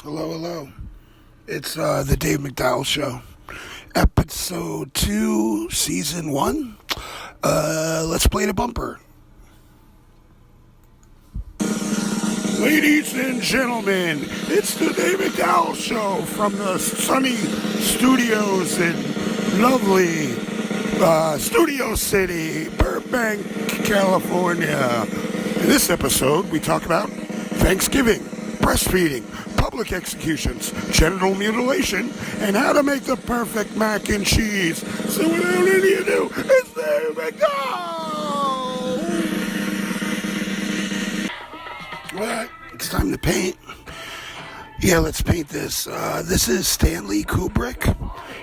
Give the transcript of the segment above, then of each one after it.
Hello, hello. It's the Dave MacDowell Show. Episode 2, Season 1. Let's play the bumper. Ladies and gentlemen, it's the Dave MacDowell Show from the sunny studios in lovely Studio City, Burbank, California. In this episode, we talk about Thanksgiving, breastfeeding, public executions, genital mutilation, and how to make the perfect mac and cheese. So without any ado, it's Dave MacDowell! Alright, it's time to paint. Yeah, let's paint this. This is Stanley Kubrick.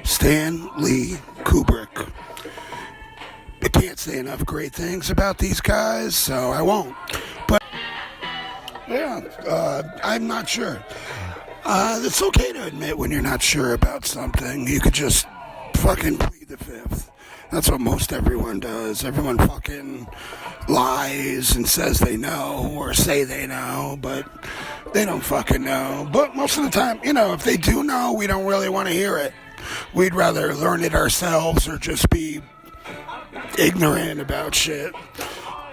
Stanley Kubrick. I can't say enough great things about these guys, so I won't. But yeah, I'm not sure. It's okay to admit when you're not sure about something. You could just fucking plead the fifth. That's what most everyone does. Everyone fucking lies and says they know or say they know, but they don't fucking know. But most of the time, if they do know, we don't really want to hear it. We'd rather learn it ourselves or just be ignorant about shit.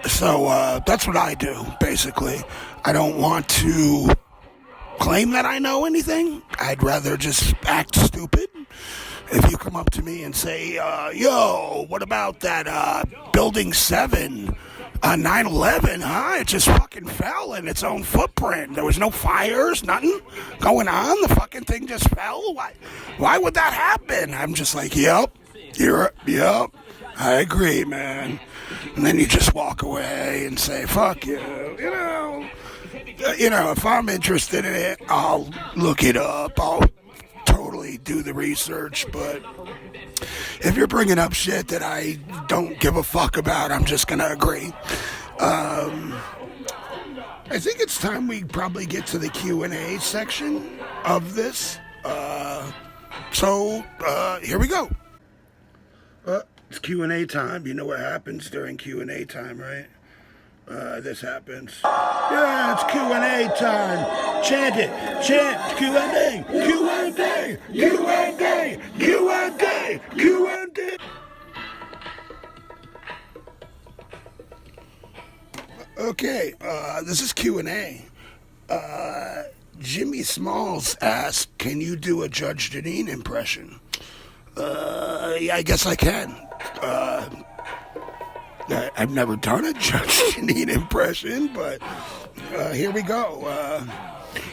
So that's what I do, basically. I don't want to claim that I know anything. I'd rather just act stupid. If you come up to me and say, yo, what about that Building 7 on 9/11, huh? It just fucking fell in its own footprint. There was no fires, nothing going on. The fucking thing just fell. Why would that happen? I'm just like, yep, I agree, man. And then you just walk away and say, fuck you. If I'm interested in it, I'll look it up. I'll totally do the research. But if you're bringing up shit that I don't give a fuck about, I'm just going to agree. I think it's time we probably get to the Q&A section of this. So here we go. It's Q&A time. You know what happens during Q&A time, right? This happens. Yeah, it's Q&A time. Chant it. Chant Q&A. Q&A. Q&A. Q&A. Q&A. Okay, this is Q&A. Jimmy Smalls asked, can you do a Judge Jeanine impression? Yeah, I guess I can. I've never done a Judge Jeanine impression, but here we go.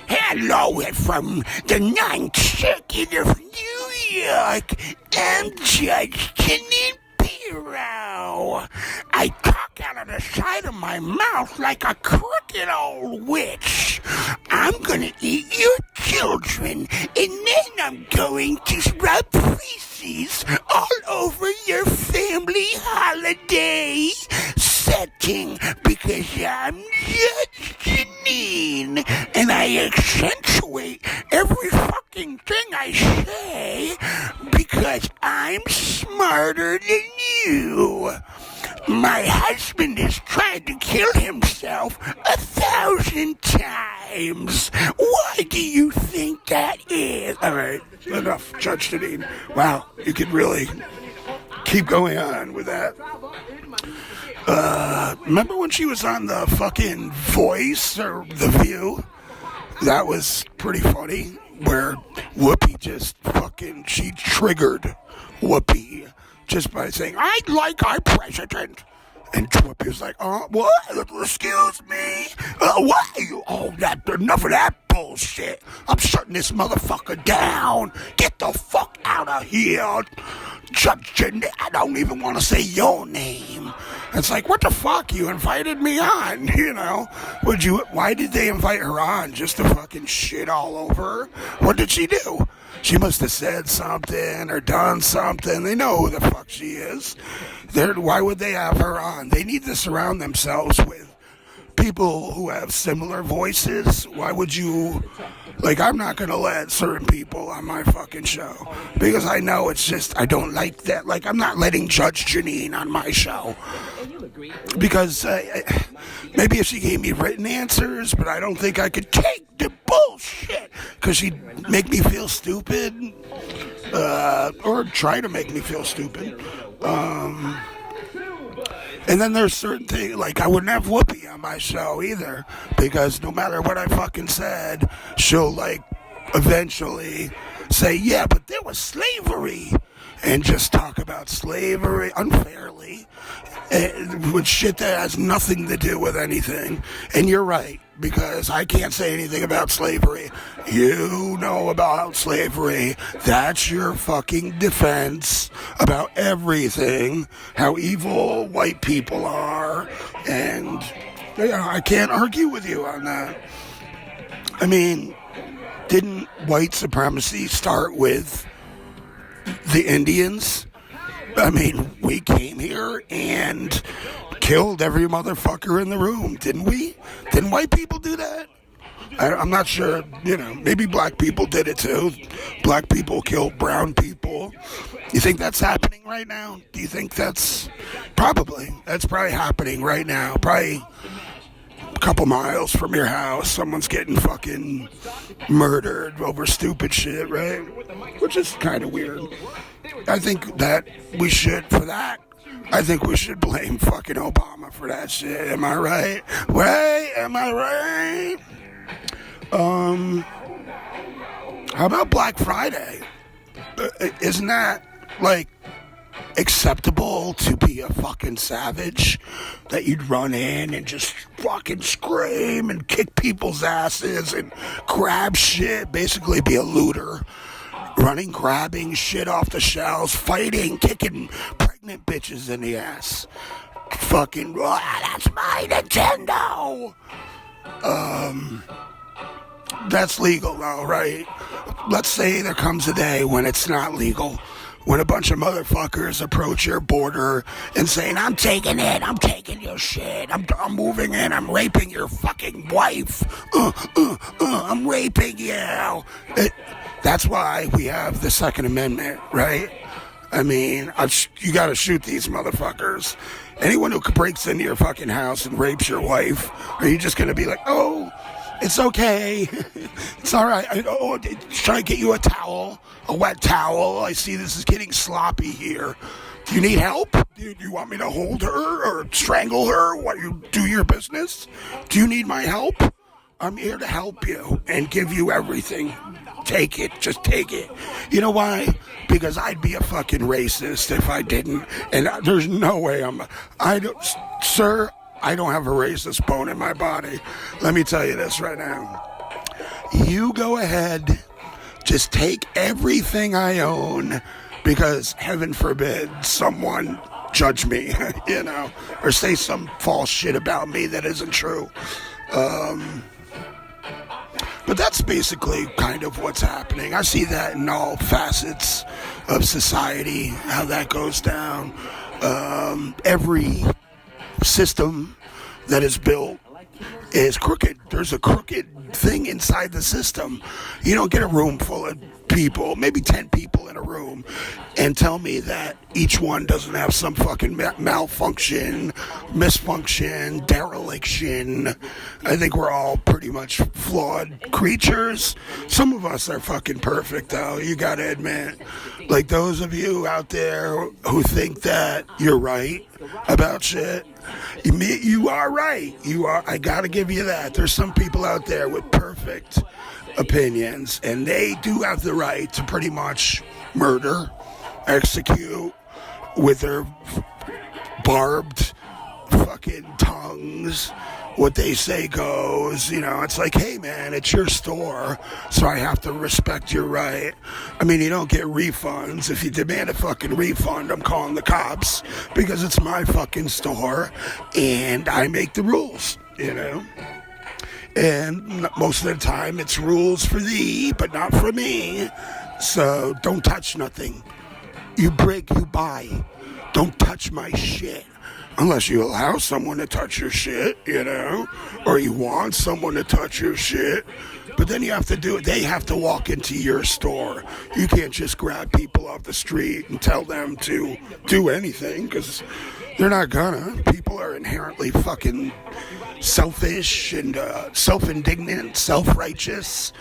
Hello from the Ninth Circuit of New York. I'm Judge Jeanine Pirro. I talk out of the side of my mouth like a crooked old witch. I'm gonna eat your children, and then I'm going to rub feces all over your family holiday setting because I'm Judge Jeanine, and I accentuate every fucking thing I say because I'm smarter than you. My husband has tried to kill himself 1,000 times. Why do you think that is? All right, enough, Judge Jeanine. Wow, you could really keep going on with that. Remember when she was on the fucking Voice or The View? That was pretty funny, where Whoopi she triggered Whoopi just by saying, I'd like our president. And Whoopi was like, what? Excuse me? What? Enough of that bullshit. I'm shutting this motherfucker down. Get the fuck out of here. Judge Jeanine, I don't even want to say your name. It's like, what the fuck? You invited me on, Why did they invite her on? Just to fucking shit all over her? What did she do? She must have said something or done something. They know who the fuck she is. Why would they have her on? They need to surround themselves with people who have similar voices. Why would you... I'm not going to let certain people on my fucking show. Because I know it's just, I don't like that. I'm not letting Judge Jeanine on my show. Because maybe if she gave me written answers, but I don't think I could take the bullshit. because she'd make me feel stupid, or try to make me feel stupid. And then there's certain things, like I wouldn't have Whoopi on my show either, because no matter what I fucking said, she'll like eventually say, yeah, but there was slavery, and just talk about slavery unfairly, with shit that has nothing to do with anything. And you're right, because I can't say anything about slavery. You know about slavery. That's your fucking defense about everything, how evil white people are, and I can't argue with you on that. I mean, didn't white supremacy start with the Indians? I mean, we came here and killed every motherfucker in the room, didn't we? Didn't white people do that? I'm not sure, maybe black people did it too. Black people killed brown people. You think that's happening right now? Do you think that's probably happening right now? Probably a couple miles from your house, someone's getting fucking murdered over stupid shit, right? Which is kind of weird. I think that we should blame fucking Obama for that shit. Am I right? Am I right? How about Black Friday? Isn't that, like, acceptable to be a fucking savage? That you'd run in and just fucking scream and kick people's asses and grab shit, basically be a looter. Running, grabbing shit off the shelves, fighting, kicking pregnant bitches in the ass. Fucking, that's my Nintendo! That's legal though, right? Let's say there comes a day when it's not legal. When a bunch of motherfuckers approach your border and saying, I'm taking it, I'm taking your shit, I'm moving in, I'm raping your fucking wife, I'm raping you. That's why we have the Second Amendment, right? I mean, you gotta shoot these motherfuckers. Anyone who breaks into your fucking house and rapes your wife, are you just gonna be like, oh, it's okay, it's alright, try to get you a towel, a wet towel, I see this is getting sloppy here. Do you need help? Do you want me to hold her or strangle her while you do your business? Do you need my help? I'm here to help you and give you everything. Take it, just take it. You know why? Because I'd be a fucking racist if I didn't, and there's no way sir, I don't have a racist bone in my body. Let me tell you this right now. You go ahead, just take everything I own, because heaven forbid someone judge me, or say some false shit about me that isn't true. But that's basically kind of what's happening. I see that in all facets of society, how that goes down. Every system that is built is crooked. There's a crooked thing inside the system. You don't get a room full of people, maybe 10 people in a room, and tell me that each one doesn't have some fucking malfunction, misfunction, dereliction. I think we're all pretty much flawed creatures. Some of us are fucking perfect, though, you gotta admit. Like those of you out there who think that you're right about shit, you are right. I gotta give you that. There's some people out there with perfect opinions, and they do have the right to pretty much murder, execute with their barbed fucking tongues. What they say goes. It's like, hey man, it's your store, so I have to respect your right. I mean, you don't get refunds. If you demand a fucking refund, I'm calling the cops, because it's my fucking store and I make the rules, And most of the time it's rules for thee, but not for me. So don't touch nothing. You break, you buy. Don't touch my shit. Unless you allow someone to touch your shit, or you want someone to touch your shit. But then you have to do it. They have to walk into your store. You can't just grab people off the street and tell them to do anything, because They're not gonna. People are inherently fucking selfish and self-indignant, self-righteous.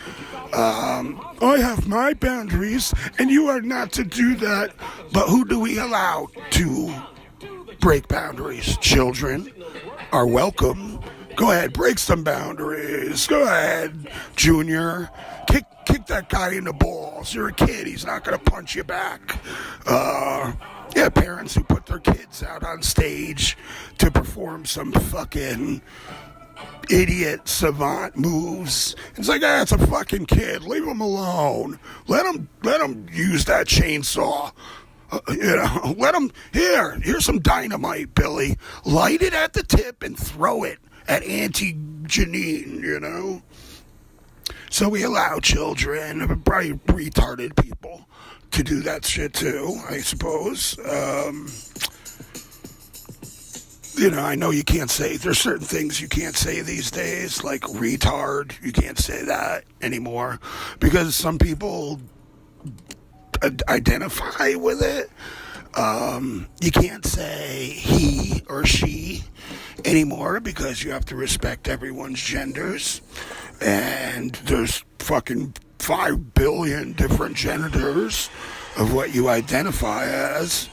I have my boundaries, and you are not to do that. But who do we allow to break boundaries? Children are welcome. Go ahead, break some boundaries. Go ahead, Junior. Kick that guy in the balls. You're a kid. He's not going to punch you back. Yeah, parents who put their kids out on stage to perform some fucking idiot savant moves. It's like, it's a fucking kid. Leave him alone. Let him use that chainsaw. Let him, here's some dynamite, Billy. Light it at the tip and throw it at Auntie Jeanine, So we allow children, probably retarded people, to do that shit too, I suppose. I know you can't say, there's certain things you can't say these days, like retard. You can't say that anymore because some people identify with it. You can't say he or she anymore because you have to respect everyone's genders. And there's fucking 5 billion different genders of what you identify as.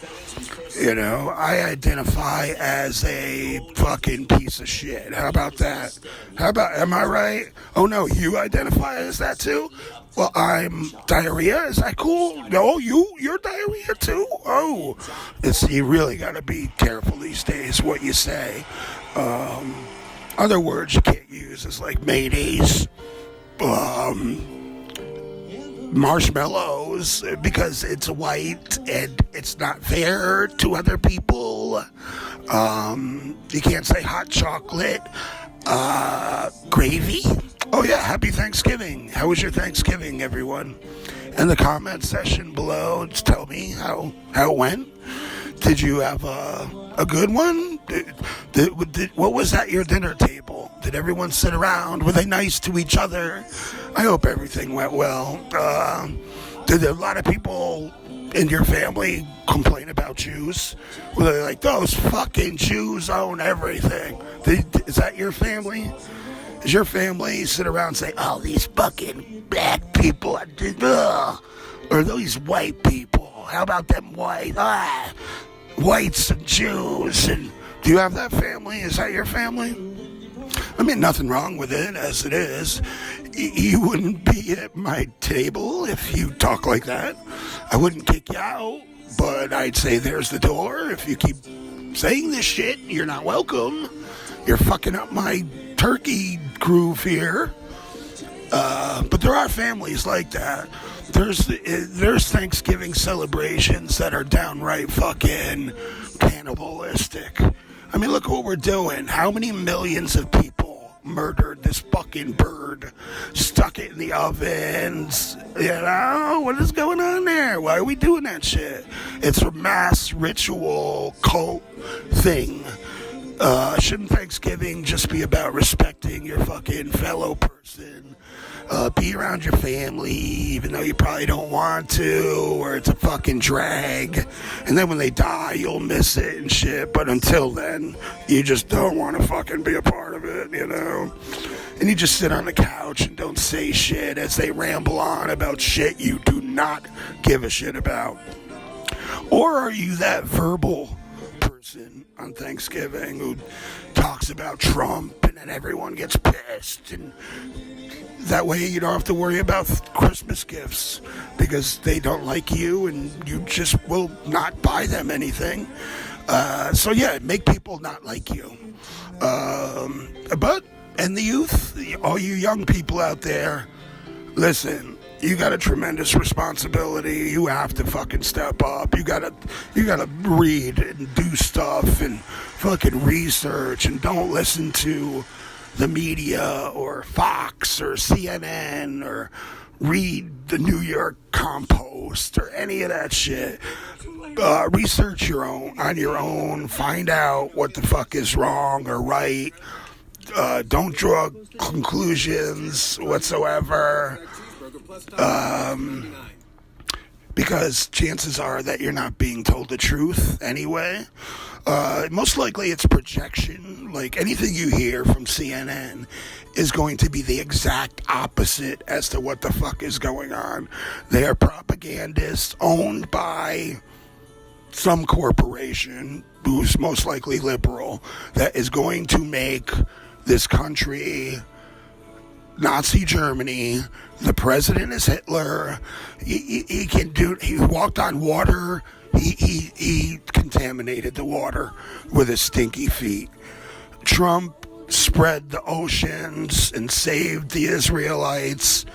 I identify as a fucking piece of shit. How about that? Am I right? Oh no, you identify as that too? Well, I'm diarrhea. Is that cool? No, you're diarrhea too? Oh, you really gotta be careful these days what you say. Other words you can't use is like mayonnaise, marshmallows, because it's white and it's not fair to other people. You can't say hot chocolate. Gravy. Oh yeah, happy Thanksgiving. How was your Thanksgiving, everyone? In the comment section below, just tell me how it went. Did you have a good one? What was at your dinner table? Did everyone sit around? Were they nice to each other? I hope everything went well. Did a lot of people in your family complain about Jews? Were they like, those fucking Jews own everything? Is that your family? Does your family sit around and say, oh, these fucking black people, or these white people? How about them whites and Jews? And do you have that family? Is that your family? I mean, nothing wrong with it as it is. You wouldn't be at my table if you talk like that. I wouldn't kick you out, but I'd say there's the door. If you keep saying this shit, you're not welcome. You're fucking up my turkey groove here. But there are families like that. There's Thanksgiving celebrations that are downright fucking cannibalistic. I mean, look what we're doing. How many millions of people murdered this fucking bird, stuck it in the ovens? What is going on there? Why are we doing that shit? It's a mass ritual cult thing. Shouldn't Thanksgiving just be about respecting your fucking fellow person? Be around your family, even though you probably don't want to, or it's a fucking drag. And then when they die, you'll miss it and shit. But until then, you just don't want to fucking be a part of it, And you just sit on the couch and don't say shit as they ramble on about shit you do not give a shit about. Or are you that verbal person on Thanksgiving who talks about Trump and then everyone gets pissed, and that way you don't have to worry about Christmas gifts because they don't like you and you just will not buy them anything. So yeah, make people not like you. And the youth, all you young people out there, listen, you got a tremendous responsibility. You have to fucking step up. You gotta read and do stuff and fucking research, and don't listen to the media or Fox or CNN or read the New York Compost or any of that shit. Research on your own. Find out what the fuck is wrong or right. Don't draw conclusions whatsoever. because chances are that you're not being told the truth anyway. Most likely it's projection. Like anything you hear from CNN is going to be the exact opposite as to what the fuck is going on. They are propagandists owned by some corporation who's most likely liberal that is going to make this country Nazi Germany. The president is Hitler. He walked on water. He contaminated the water with his stinky feet. Trump spread the oceans and saved the Israelites.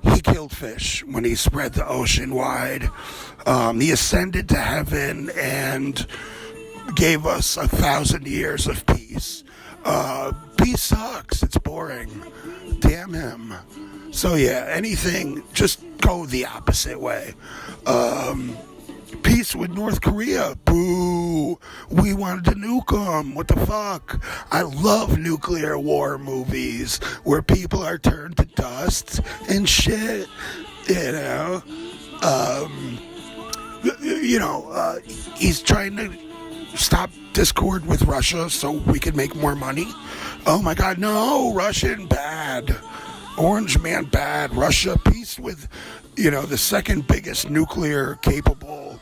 He killed fish when he spread the ocean wide. He ascended to heaven and gave us 1,000 years of peace. Peace sucks. It's boring. Damn him. So yeah, anything, just go the opposite way. Peace with North Korea. Boo. We wanted to nuke them. What the fuck? I love nuclear war movies where people are turned to dust and shit. He's trying to stop discord with Russia so we can make more money. Oh my God, no, Russian bad. Orange man bad. Russia, peace with, the second biggest nuclear capable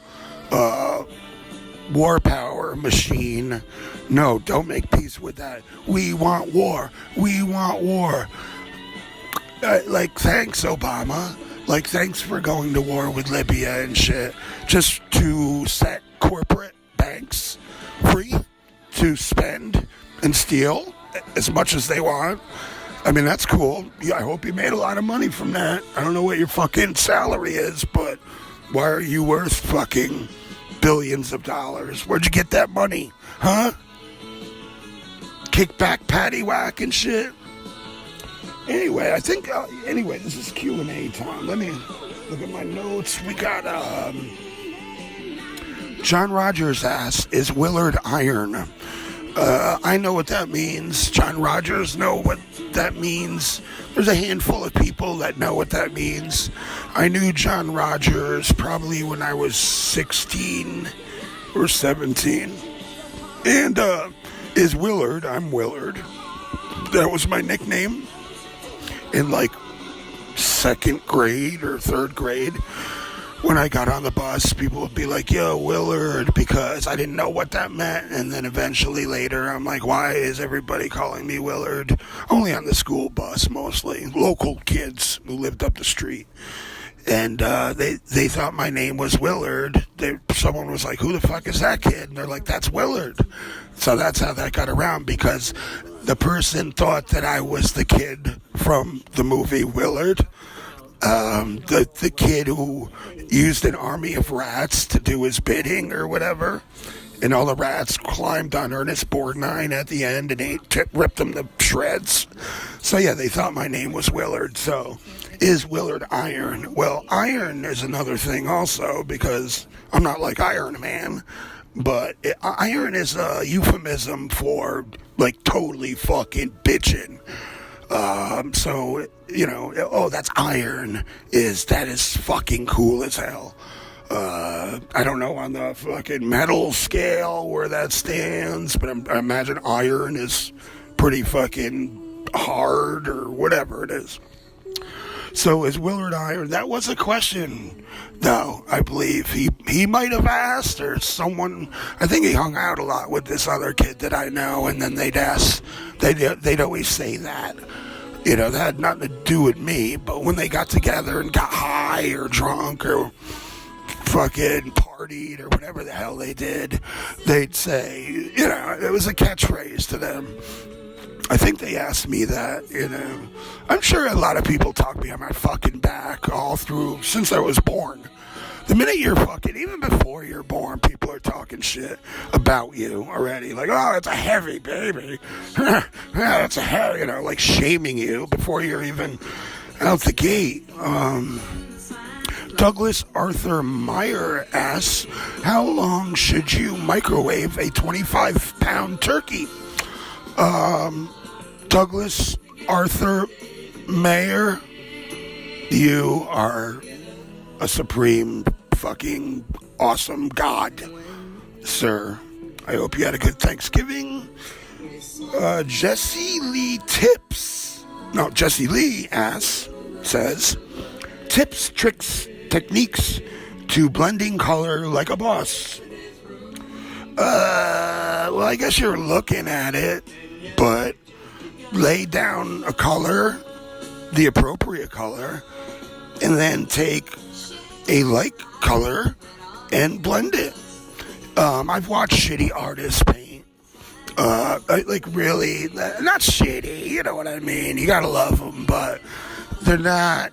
war power machine. No, don't make peace with that. We want war. We want war. Thanks, Obama. Thanks for going to war with Libya and shit. Just to set corporate banks free to spend and steal as much as they want. I mean, that's cool. Yeah, I hope you made a lot of money from that. I don't know what your fucking salary is, but why are you worth fucking billions of dollars? Where'd you get that money? Huh? Kickback, paddywhack and shit? Anyway, I think, this is Q&A time. Let me look at my notes. We got, John Rogers asks, is Willard iron? I know what that means. John Rogers know what that means. There's a handful of people that know what that means. I knew John Rogers probably when I was 16 or 17. And is Willard, I'm Willard. That was my nickname in second grade or third grade. When I got on the bus, people would be like, yo, Willard, because I didn't know what that meant. And then eventually later, I'm like, why is everybody calling me Willard? Only on the school bus, mostly. Local kids who lived up the street. And they thought my name was Willard. Someone was like, who the fuck is that kid? And they're like, that's Willard. So that's how that got around, because the person thought that I was the kid from the movie Willard. The kid who used an army of rats to do his bidding or whatever, and all the rats climbed on Ernest Borgnine at the end and ripped them to shreds. So yeah, they thought my name was Willard. So is Willard iron? Well, iron is another thing also, because I'm not like Iron Man, but iron is a euphemism for totally fucking bitching. That's iron. That is fucking cool as hell. I don't know on the fucking metal scale where that stands, but I imagine iron is pretty fucking hard or whatever it is. So is Willard iron? That was a question, though, I believe. He might have asked, or someone, I think he hung out a lot with this other kid that I know, and then they'd ask, they'd always say that. That had nothing to do with me, but when they got together and got high or drunk or fucking partied or whatever the hell they did, they'd say, it was a catchphrase to them. I think they asked me that, I'm sure a lot of people talk behind my fucking back all through, since I was born. The minute you're fucking, even before you're born, people are talking shit about you already. Like, oh, it's a heavy baby. Yeah, it's a heavy, shaming you before you're even out the gate. Douglas Arthur Meyer asks, how long should you microwave a 25-pound turkey? Douglas Arthur Meyer, you are a supreme fucking awesome God, sir. I hope you had a good Thanksgiving. Jesse Lee says, tips, tricks, techniques to blending color like a boss. Well, I guess you're looking at it, but lay down a color, the appropriate color, and then take a light color and blend it. I've watched shitty artists paint. Like really, not shitty, you know what I mean? You gotta love them, but they're not,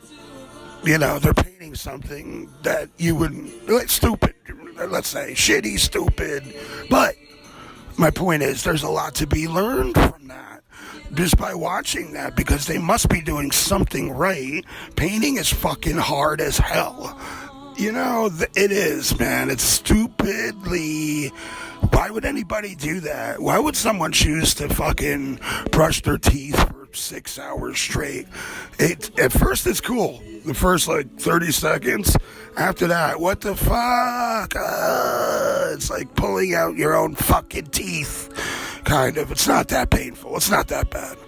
they're painting something that you wouldn't, like stupid, let's say, shitty, stupid, but my point is there's a lot to be learned from that just by watching that, because they must be doing something right. Painting is fucking hard as hell. It is, man. It's stupidly. Why would anybody do that? Why would someone choose to fucking brush their teeth for 6 hours straight? At first, it's cool. The first, 30 seconds. After that, what the fuck? It's like pulling out your own fucking teeth, kind of. It's not that painful. It's not that bad.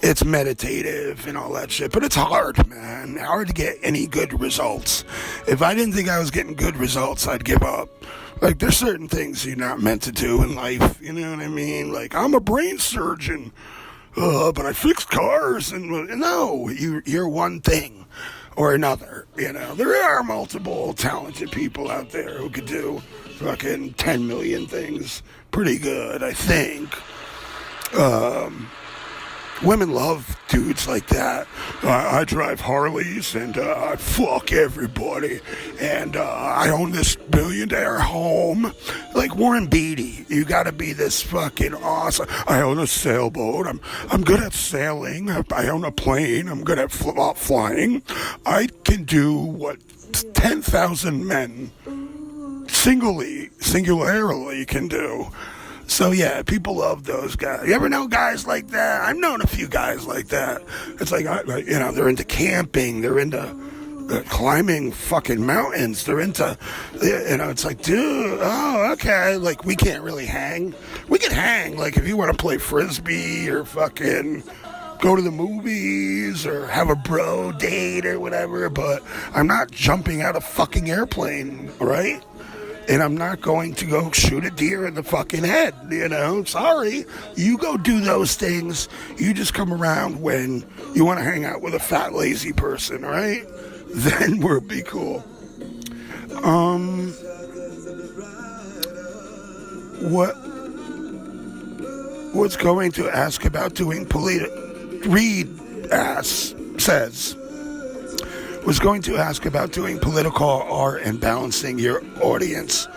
It's meditative and all that shit, but it's hard, man. Hard to get any good results. If I didn't think I was getting good results, I'd give up. There's certain things you're not meant to do in life, you know what I mean? I'm a brain surgeon, but I fix cars, and no, you're one thing or another, There are multiple talented people out there who could do fucking 10 million things pretty good, I think. Women love dudes like that. I drive Harleys and I fuck everybody, and I own this billionaire home. Like Warren Beatty, you gotta be this fucking awesome. I own a sailboat. I'm good at sailing. I own a plane. I'm good at flying. I can do what 10,000 men singularly can do. So yeah, people love those guys. You ever know guys like that? I've known a few guys like that. It's they're into camping. They're into climbing fucking mountains. They're into, it's like, dude, oh, okay. We can't really hang. We can hang, if you want to play Frisbee or fucking go to the movies or have a bro date or whatever, but I'm not jumping out of fucking airplane, right? And I'm not going to go shoot a deer in the fucking head, Sorry. You go do those things. You just come around when you want to hang out with a fat, lazy person, right? Then we'll be cool. What's going to ask about doing was going to ask about doing political art and balancing your audience.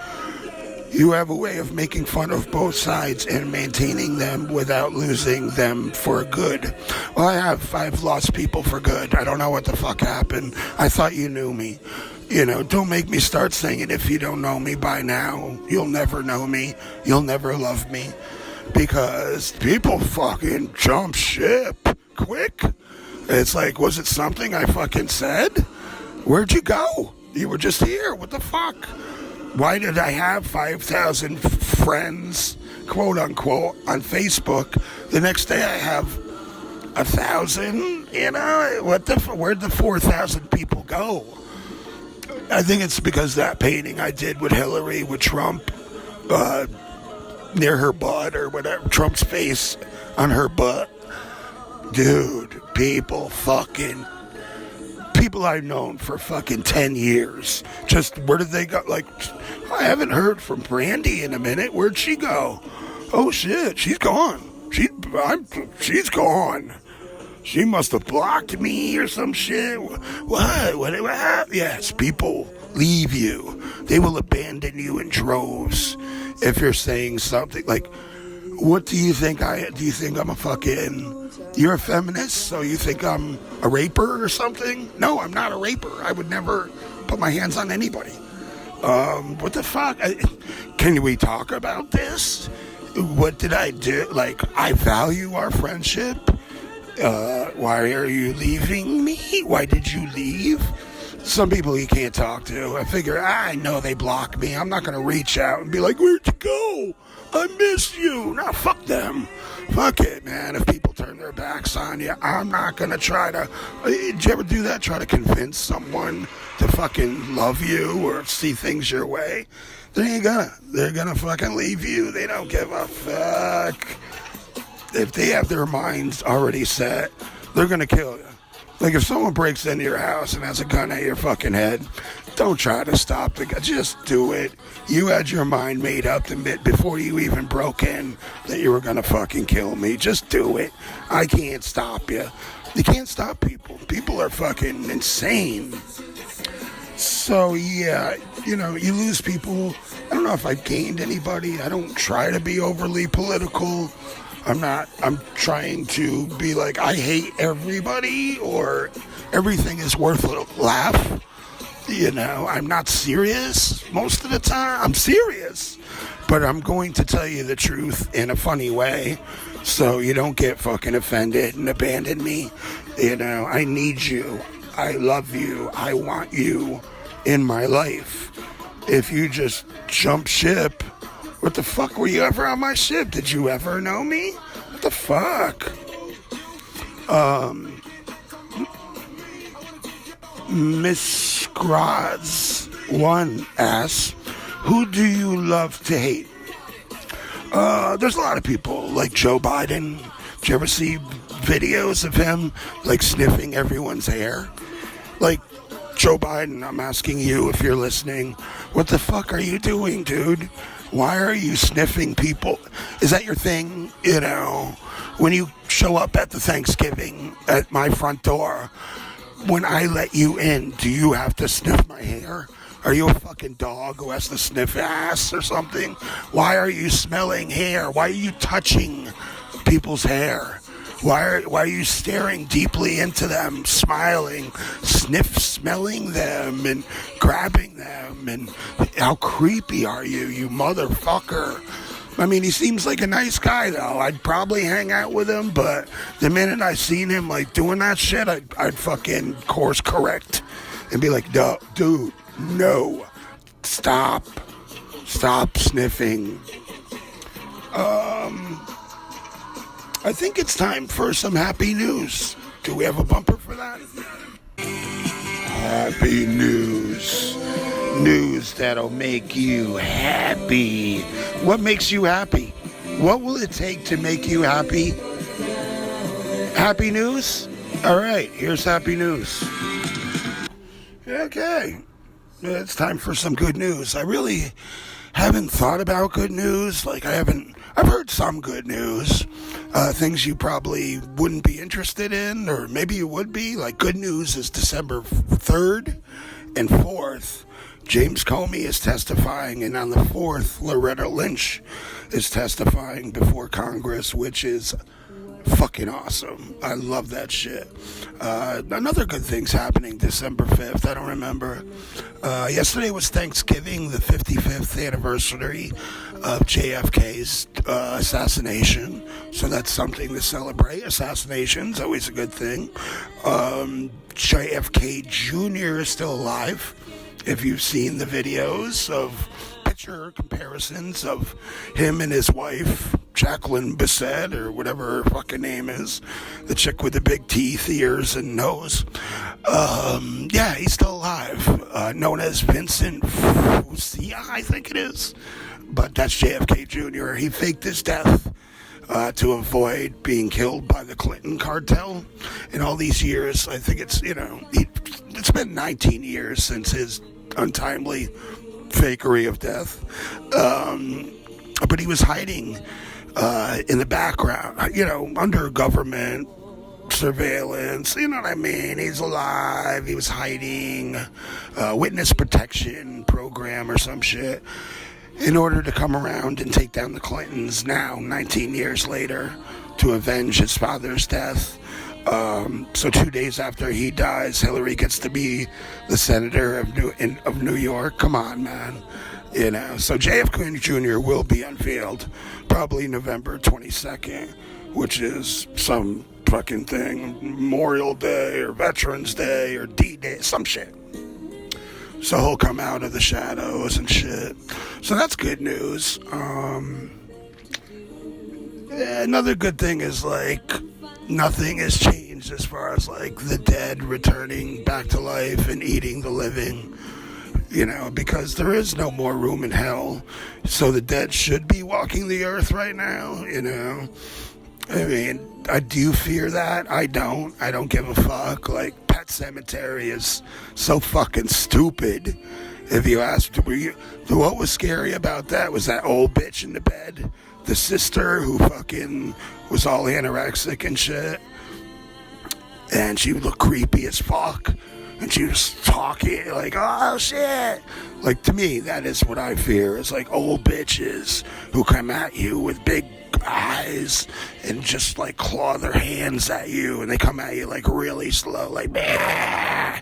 You have a way of making fun of both sides and maintaining them without losing them for good. Well, I've lost people for good. I don't know what the fuck happened. I thought you knew me. Don't make me start singing if you don't know me by now. You'll never know me. You'll never love me. Because people fucking jump ship quick. It's was it something I fucking said? Where'd you go? You were just here. What the fuck? Why did I have 5,000 friends, quote unquote, on Facebook? The next day I have 1,000. Where'd the 4,000 people go? I think it's because that painting I did with Hillary, with Trump, near her butt or whatever, Trump's face on her butt. Dude, people I've known for fucking 10 years. Just, where did they go? I haven't heard from Brandy in a minute. Where'd she go? Oh shit, she's gone. She's gone. She must have blocked me or some shit. What happened? Yes, people leave you. They will abandon you in droves if you're saying something what do you think do you think I'm a fucking, you're a feminist, so you think I'm a raper or something? No, I'm not a raper. I would never put my hands on anybody. What the fuck? Can we talk about this? What did I do? I value our friendship. Why are you leaving me? Why did you leave? Some people you can't talk to. I figure, I know they block me. I'm not going to reach out and be like, where'd you go? I miss you. Nah, fuck them. Fuck it, man. If people turn their backs on you, I'm not going to try to... Did you ever do that? Try to convince someone to fucking love you or see things your way? They ain't gonna. They're gonna fucking leave you. They don't give a fuck. If they have their minds already set, they're gonna kill you. Like if someone breaks into your house and has a gun at your fucking head, don't try to stop the guy. Just do it. You had your mind made up the bit before you even broke in that you were gonna fucking kill me. Just do it. I can't stop you. You can't stop people. People are fucking insane. So yeah, you know, you lose people. I don't know if I've gained anybody. I don't try to be overly political. I'm trying to be like, I hate everybody or everything is worth a laugh. You know, I'm not serious most of the time. I'm serious, but I'm going to tell you the truth in a funny way so you don't get fucking offended and abandon me. You know, I need you. I love you. I want you in my life. If you just jump ship, what the fuck, were you ever on my ship? Did you ever know me? What the fuck? Miss Graz 1 asks, who do you love to hate? There's a lot of people, like Joe Biden. Did you ever see videos of him, like, sniffing everyone's hair? Like, Joe Biden, I'm asking you if you're listening, what the fuck are you doing, dude? Why are you sniffing people? Is that your thing? You know, when you show up at the Thanksgiving at my front door, when I let you in, do you have to sniff my hair? Are you a fucking dog who has to sniff ass or something? Why are you smelling hair? Why are you touching people's hair? Why are you staring deeply into them, smiling, smelling them, and grabbing them? And how creepy are you, you motherfucker? I mean, he seems like a nice guy, though. I'd probably hang out with him, but the minute I seen him, like, doing that shit, I'd fucking course correct and be like, no, dude, no, stop sniffing. I think it's time for some happy news. Do we have a bumper for that? Happy news. News that'll make you happy. What makes you happy? What will it take to make you happy? Happy news? All right, here's happy news. Okay. It's time for some good news. I really haven't thought about good news. I've heard some good news. Things you probably wouldn't be interested in, or maybe you would be. Like, good news is December 3rd and 4th. James Comey is testifying, and on the 4th, Loretta Lynch is testifying before Congress, which is fucking awesome. I love that shit. Another good thing's happening December 5th. I don't remember. Yesterday was Thanksgiving, the 55th anniversary of JFK's assassination. So that's something to celebrate. Assassination's always a good thing. JFK Jr. is still alive. If you've seen the videos of picture comparisons of him and his wife, Jacqueline Bisset, or whatever her fucking name is, the chick with the big teeth, ears, and nose. Yeah, he's still alive. Known as Vincent Fusia, I think it is. But that's JFK Jr. He faked his death to avoid being killed by the Clinton cartel. In all these years, I think it's been 19 years since his untimely fakery of death. But he was hiding in the background, under government surveillance, you know what I mean? He's alive, he was hiding, witness protection program or some shit, in order to come around and take down the Clintons now, 19 years later, to avenge his father's death. So 2 days after he dies, Hillary gets to be the senator of New York. Come on, man. So JFK Jr. will be unveiled probably November 22nd, which is some fucking thing, Memorial Day or Veterans Day or D-Day, some shit. So he'll come out of the shadows and shit. So that's good news. Another good thing is, like, nothing has changed as far as, like, the dead returning back to life and eating the living. You know, because there is no more room in hell. So the dead should be walking the earth right now, you know. I mean, I do fear that. I don't give a fuck. Like, Pet Sematary is so fucking stupid. If you asked, what was scary about that was that old bitch in the bed. The sister who fucking was all anorexic and shit. And she would look creepy as fuck. And she was talking like, oh shit. Like, to me, that is what I fear. Is like old bitches who come at you with big eyes and just like claw their hands at you. And they come at you like really slow, like, bah!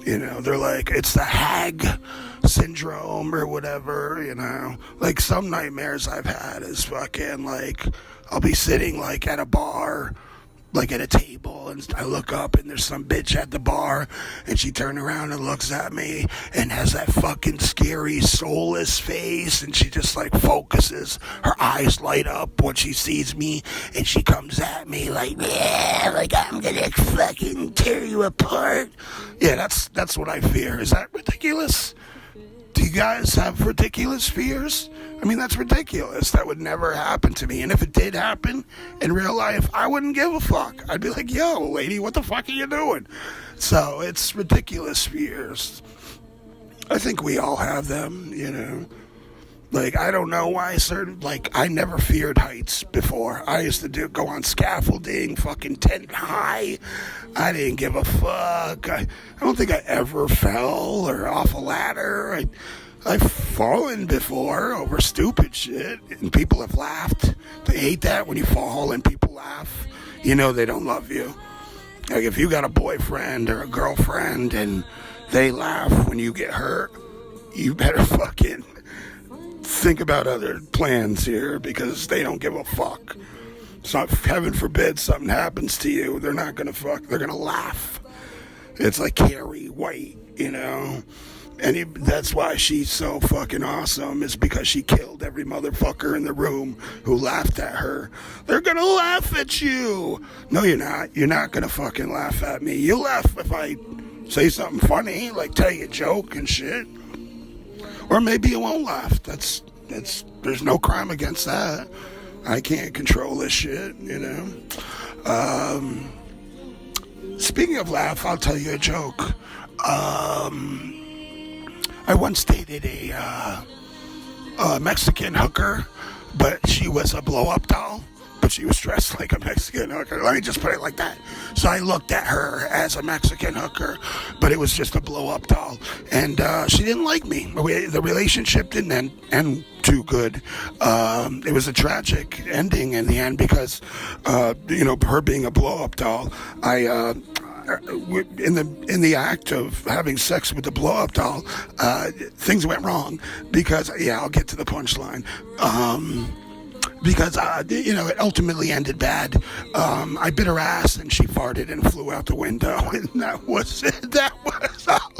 You know, they're like, it's the hag syndrome or whatever, you know. Like, some nightmares I've had is fucking like, I'll be sitting like at a bar, like at a table, and I look up and there's some bitch at the bar, and she turned around and looks at me and has that fucking scary soulless face, and she just like focuses, her eyes light up when she sees me, and she comes at me like, yeah, like I'm gonna fucking tear you apart. Yeah, that's what I fear. Is that ridiculous? Do you guys have ridiculous fears? I mean, that's ridiculous. That would never happen to me. And if it did happen in real life, I wouldn't give a fuck. I'd be like, yo, lady, what the fuck are you doing? So it's ridiculous fears. I think we all have them, you know. Like, I don't know why I never feared heights before. I used to go on scaffolding, fucking 10 high. I didn't give a fuck. I don't think I ever fell or off a ladder. I've fallen before over stupid shit, and people have laughed. They hate that when you fall and people laugh. You know they don't love you. Like, if you got a boyfriend or a girlfriend and they laugh when you get hurt, you better fucking think about other plans here, because they don't give a fuck. So, heaven forbid something happens to you, they're not gonna fuck, they're gonna laugh. It's like Carrie White, you know. And that's why she's so fucking awesome, is because she killed every motherfucker in the room who laughed at her. They're gonna laugh at you. No, you're not. You're not gonna fucking laugh at me. You'll laugh if I say something funny, like tell you a joke and shit. Or maybe you won't laugh. There's no crime against that. I can't control this shit, you know. Speaking of laugh, I'll tell you a joke. I once dated a Mexican hooker, but she was a blow-up doll, but she was dressed like a Mexican hooker. Let me just put it like that. So I looked at her as a Mexican hooker, but it was just a blow-up doll, and she didn't like me. The relationship didn't end too good. It was a tragic ending in the end, because her being a blow-up doll, in the act of having sex with the blow-up doll, things went wrong, because I'll get to the punchline. Because it ultimately ended bad. I bit her ass and she farted and flew out the window, and that was it. That was all.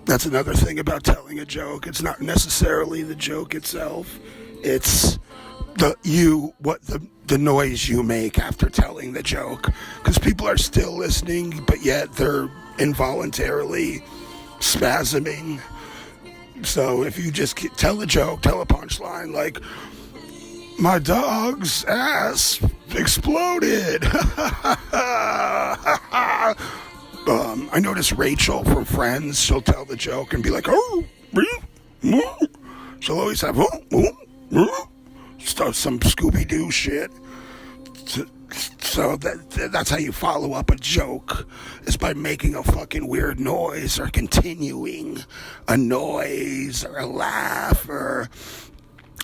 That's another thing about telling a joke. It's not necessarily the joke itself. It's the noise you make after telling the joke, because people are still listening, but yet they're involuntarily spasming. So if you just tell a joke, tell a punchline, like, my dog's ass exploded. I notice Rachel from Friends, she'll tell the joke and be like, oh, she'll always have some Scooby-Doo shit. So that's how you follow up a joke, is by making a fucking weird noise, or continuing a noise or a laugh. Or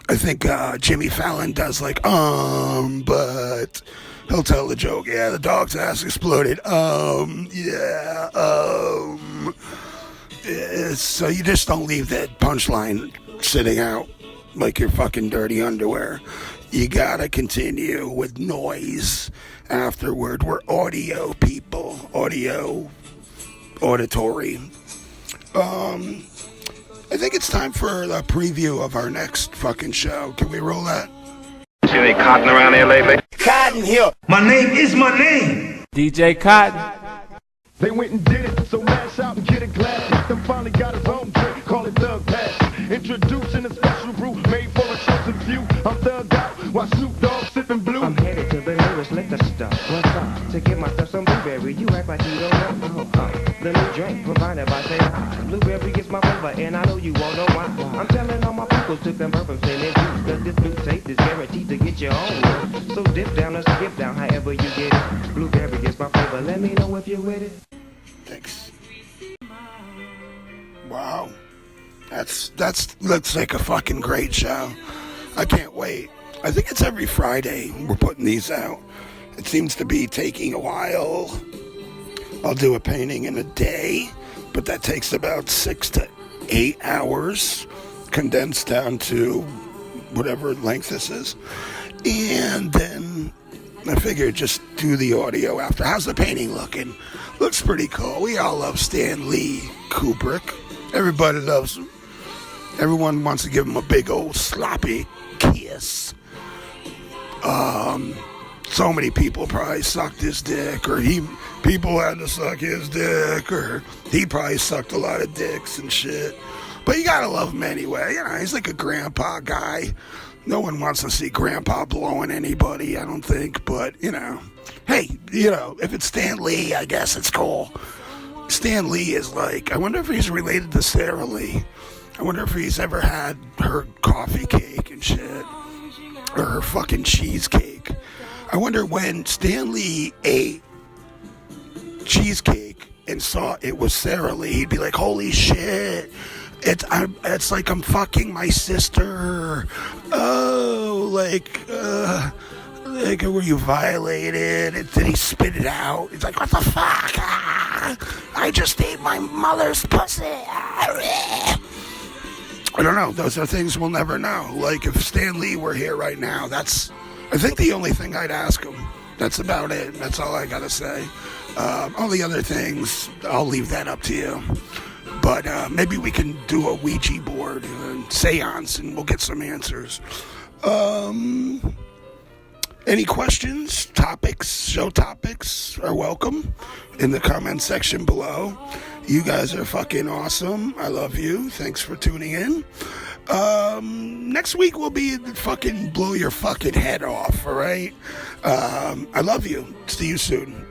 I think Jimmy Fallon does like, but he'll tell the joke, yeah, the dog's ass exploded, so you just don't leave that punchline sitting out like your fucking dirty underwear. you gotta continue with noise afterward. We're audio people, auditory. I think it's time for a preview of our next fucking show. Can we roll that? See any cotton around here lately? Cotton here. My name is my name. DJ Cotton. They went and did it, so mash out and get a glass. Them finally got his own drink, call it Thug Pass. Introducing a special brew made for a chosen few. I'm thugged out while Snoop Dogg sipping blue. I'm headed to the nearest liquor store. What's up? To get myself some blueberry. You act like you don't know. The new drink provided by Say Hi. Blueberry gets my flavor, and I know you won't know why. I'm telling all my people to convert from sin and juice, cause this blue taste is guaranteed to get your own. So dip down or skip down, however you get it. Blueberry gets my flavor. Let me know if you're with it. Thanks. Wow. That's looks like a fucking great show. I can't wait. I think it's every Friday we're putting these out. It seems to be taking a while. I'll do a painting in a day, but that takes about 6 to 8 hours, condensed down to whatever length this is. And then I figured just do the audio after. How's the painting looking? Looks pretty cool. We all love Stanley Kubrick. Everybody loves him. Everyone wants to give him a big old sloppy kiss. So many people probably sucked his dick, or people had to suck his dick, or he probably sucked a lot of dicks and shit. But you gotta love him anyway. You know, he's like a grandpa guy. No one wants to see grandpa blowing anybody, I don't think. But, you know, hey, you know, if it's Stan Lee, I guess it's cool. Stan Lee is like, I wonder if he's related to Sarah Lee. I wonder if he's ever had her coffee cake and shit, or her fucking cheesecake. I wonder when Stan Lee ate cheesecake and saw it was Sarah Lee, he'd be like, holy shit, it's like I'm fucking my sister. Oh, like were you violated? Did he spit it out? He's like, what the fuck? I just ate my mother's pussy. I don't know. Those are things we'll never know. Like, if Stan Lee were here right now, that's, I think, the only thing I'd ask him. That's about it. That's all I gotta say. All the other things, I'll leave that up to you. But maybe we can do a Ouija board and seance, and we'll get some answers. Any questions, topics, show topics are welcome in the comment section below. You guys are fucking awesome. I love you. Thanks for tuning in. Next week will be fucking blow your fucking head off, all right? I love you. See you soon.